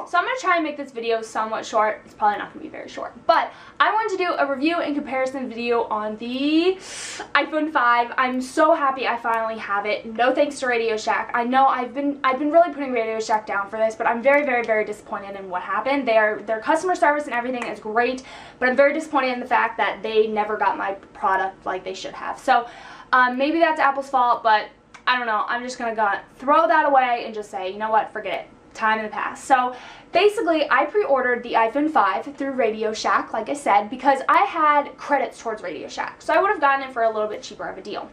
So I'm going to try and make this video somewhat short. It's probably not going to be very short. But I wanted to do a review and comparison video on the iPhone 5. I'm so happy I finally have it. No thanks to Radio Shack. I know I've been really putting Radio Shack down for this, but I'm very, very, very disappointed in what happened. Their customer service and everything is great, but I'm very disappointed in the fact that they never got my product like they should have. So maybe that's Apple's fault, but I don't know. I'm just going to throw that away and just say, you know what, forget it. Time in the past. So basically, I pre-ordered the iPhone 5 through Radio Shack, like I said, because I had credits towards Radio Shack. So I would have gotten it for a little bit cheaper of a deal.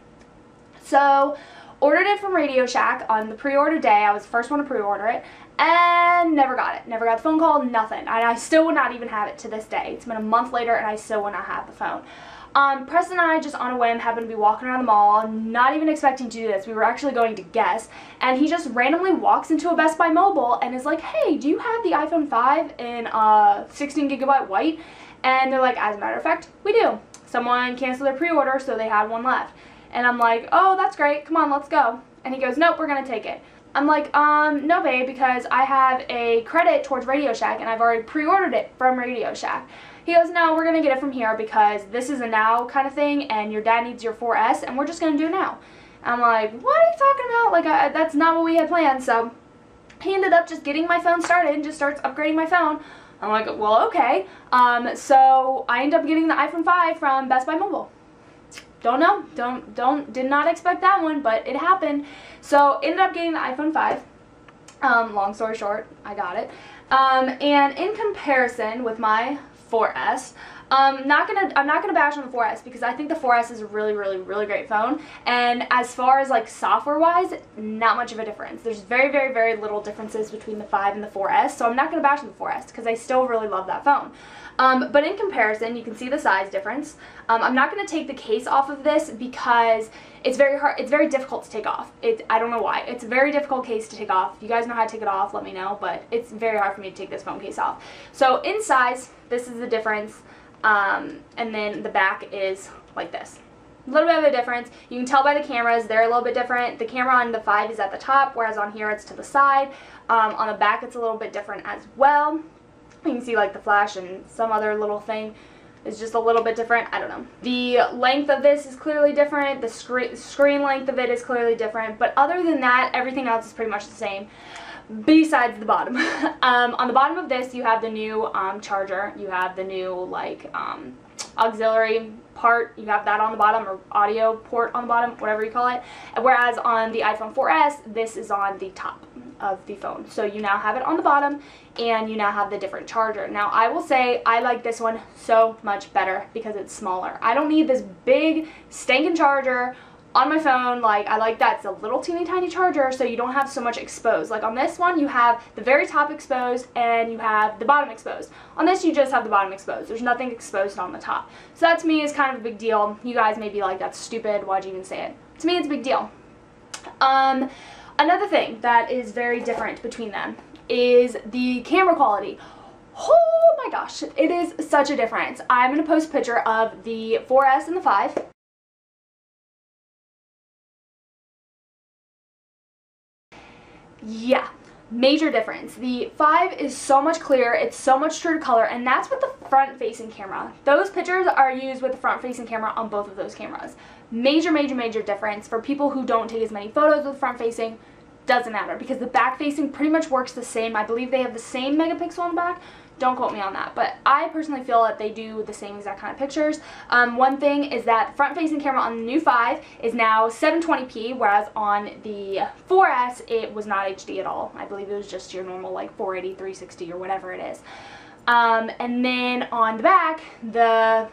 So ordered it from Radio Shack on the pre-order day. I was the first one to pre-order it and never got it. Never got the phone call, nothing. And I still would not even have it to this day. It's been a month later and I still would not have the phone. Preston and I, just on a whim, happened to be walking around the mall, not even expecting to do this. We were actually going to Guess, and he just randomly walks into a Best Buy Mobile and is like, hey, do you have the iPhone 5 in 16GB white? And they're like, as a matter of fact, we do. Someone canceled their pre-order, so they had one left. And I'm like, oh, that's great. Come on, let's go. And he goes, nope, we're going to take it. I'm like, no, babe, because I have a credit towards Radio Shack, and I've already pre-ordered it from Radio Shack. He goes, no, we're going to get it from here because this is a now kind of thing, and your dad needs your 4S, and we're just going to do it now. I'm like, what are you talking about? Like, that's not what we had planned. So he ended up just getting my phone started and just starts upgrading my phone. I'm like, well, okay. So I ended up getting the iPhone 5 from Best Buy Mobile. Don't know. Did not expect that one, but it happened. So ended up getting the iPhone 5. Long story short, I got it. And in comparison with my 4S, I'm not gonna bash on the 4S because I think the 4S is a really, really, really great phone. And as far as like software wise, not much of a difference. There's very, very, very little differences between the 5 and the 4S. So I'm not gonna bash on the 4S because I still really love that phone. But in comparison, you can see the size difference. I'm not going to take the case off of this because it's very hard. It's very difficult to take off. I don't know why. It's a very difficult case to take off. If you guys know how to take it off, let me know. But it's very hard for me to take this phone case off. So in size, this is the difference. And then the back is like this. A little bit of a difference. You can tell by the cameras, they're a little bit different. The camera on the 5 is at the top, whereas on here it's to the side. On the back it's a little bit different as well. You can see like the flash and some other little thing is just a little bit different. I don't know. The length of this is clearly different. The screen length of it is clearly different. But other than that, everything else is pretty much the same. Besides the bottom. On the bottom of this, you have the new charger. You have the new like auxiliary part. You have that on the bottom, or audio port on the bottom, whatever you call it. Whereas on the iPhone 4S, this is on the top of the phone. So you now have it on the bottom and you now have the different charger. Now I will say I like this one so much better because it's smaller. I don't need this big stinking charger on my phone. Like, I like that it's a little teeny tiny charger so you don't have so much exposed. Like on this one you have the very top exposed and you have the bottom exposed. On this you just have the bottom exposed. There's nothing exposed on the top. So that to me is kind of a big deal. You guys may be like, that's stupid, why'd you even say it? To me it's a big deal. Another thing that is very different between them is the camera quality. Oh my gosh, it is such a difference. I'm going to post a picture of the 4S and the 5. Yeah, major difference. The 5 is so much clearer, it's so much true to color, and that's with the front-facing camera. Those pictures are used with the front-facing camera on both of those cameras. Major, major, major difference. For people who don't take as many photos with front-facing, doesn't matter because the back-facing pretty much works the same. I believe they have the same megapixel on the back. Don't quote me on that, but I personally feel that they do the same exact kind of pictures. One thing is that the front-facing camera on the new 5 is now 720p, whereas on the 4S it was not HD at all. I believe it was just your normal like 480, 360 or whatever it is. And then on the back, the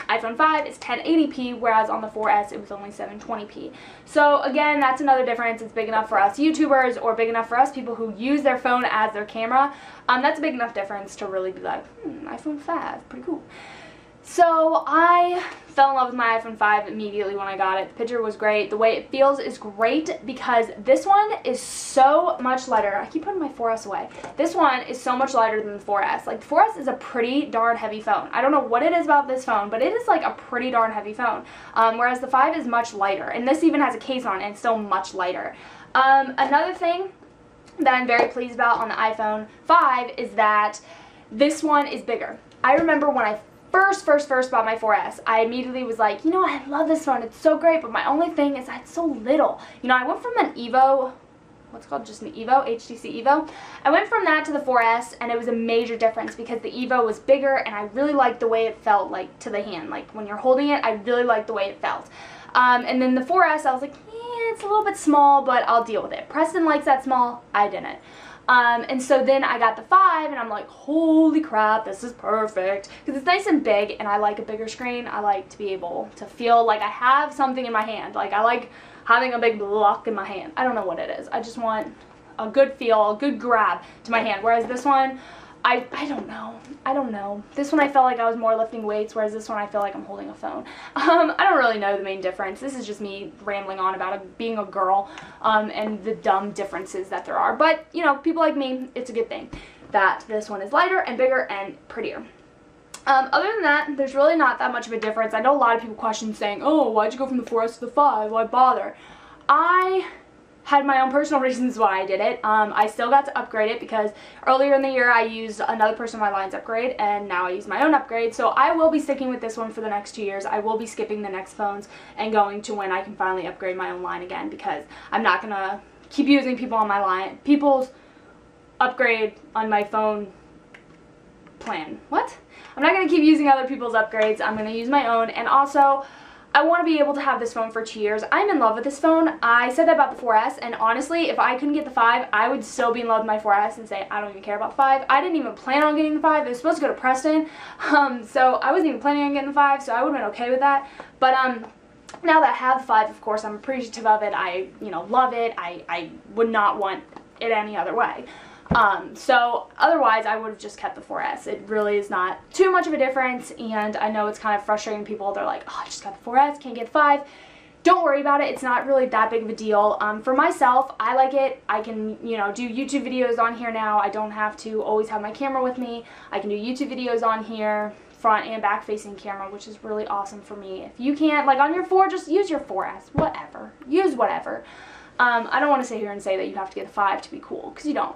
iPhone 5 is 1080p, whereas on the 4S it was only 720p. So again, that's another difference. It's big enough for us YouTubers or big enough for us people who use their phone as their camera. That's a big enough difference to really be like, iPhone 5, pretty cool. So I fell in love with my iPhone 5 immediately when I got it. The picture was great. The way it feels is great because this one is so much lighter. I keep putting my 4S away. This one is so much lighter than the 4S. Like, the 4S is a pretty darn heavy phone. I don't know what it is about this phone, but it is like a pretty darn heavy phone. Whereas the 5 is much lighter. And this even has a case on it and it's still much lighter. Another thing that I'm very pleased about on the iPhone 5 is that this one is bigger. I remember when I first bought my 4S, I immediately was like, you know, I love this phone, it's so great, but my only thing is that it's so little. You know, I went from an Evo, what's it called, just an Evo, HTC Evo. I went from that to the 4S, and it was a major difference because the Evo was bigger, and I really liked the way it felt, like, to the hand. Like, when you're holding it, I really liked the way it felt. And then the 4S, I was like, yeah, it's a little bit small, but I'll deal with it. Preston likes that small, I didn't. And so then I got the 5, and I'm like, holy crap, this is perfect. Because it's nice and big, and I like a bigger screen. I like to be able to feel like I have something in my hand. Like, I like having a big block in my hand. I don't know what it is. I just want a good feel, a good grab to my hand. Whereas this one, I don't know. I don't know. This one I felt like I was more lifting weights, whereas this one I feel like I'm holding a phone. I don't really know the main difference. This is just me rambling on about being a girl and the dumb differences that there are. But, you know, people like me, it's a good thing that this one is lighter and bigger and prettier. Other than that, there's really not that much of a difference. I know a lot of people question saying, oh, why'd you go from the 4S to the 5? Why bother? I had my own personal reasons why I did it. I still got to upgrade it because earlier in the year I used another person on my line's upgrade, and now I use my own upgrade. So I will be sticking with this one for the next 2 years. I will be skipping the next phones and going to when I can finally upgrade my own line again, because I'm not going to keep using people on my line, people's upgrade on my phone plan. What? I'm not going to keep using other people's upgrades. I'm going to use my own, and also I want to be able to have this phone for 2 years. I'm in love with this phone. I said that about the 4S, and honestly, if I couldn't get the 5, I would still be in love with my 4S and say I don't even care about the 5. I didn't even plan on getting the 5. It was supposed to go to Preston, so I wasn't even planning on getting the 5, so I would have been okay with that. But now that I have the 5, of course, I'm appreciative of it. I, you know, love it. I would not want it any other way. So otherwise I would have just kept the 4S. It really is not too much of a difference, and I know it's kind of frustrating people. They're like, oh, I just got the 4S, can't get the 5. Don't worry about it. It's not really that big of a deal. For myself, I like it. I can, you know, do YouTube videos on here now. I don't have to always have my camera with me. I can do YouTube videos on here, front and back facing camera, which is really awesome for me. If you can't, like on your 4, just use your 4S, whatever. Use whatever. I don't want to sit here and say that you have to get the 5 to be cool, because you don't.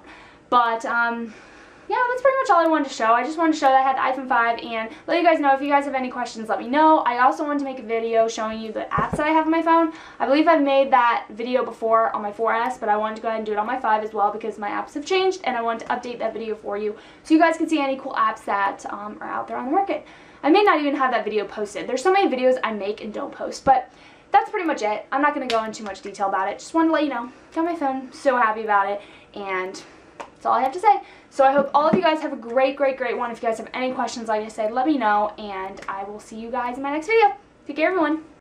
But, yeah, that's pretty much all I wanted to show. I just wanted to show that I had the iPhone 5 and let you guys know. If you guys have any questions, let me know. I also wanted to make a video showing you the apps that I have on my phone. I believe I've made that video before on my 4S, but I wanted to go ahead and do it on my 5 as well because my apps have changed, and I wanted to update that video for you so you guys can see any cool apps that are out there on the market. I may not even have that video posted. There's so many videos I make and don't post, but that's pretty much it. I'm not going to go into too much detail about it. Just wanted to let you know. Got my phone. So happy about it. And that's all I have to say. So I hope all of you guys have a great one. If you guys have any questions, like I said, let me know, and I will see you guys in my next video. Take care, everyone.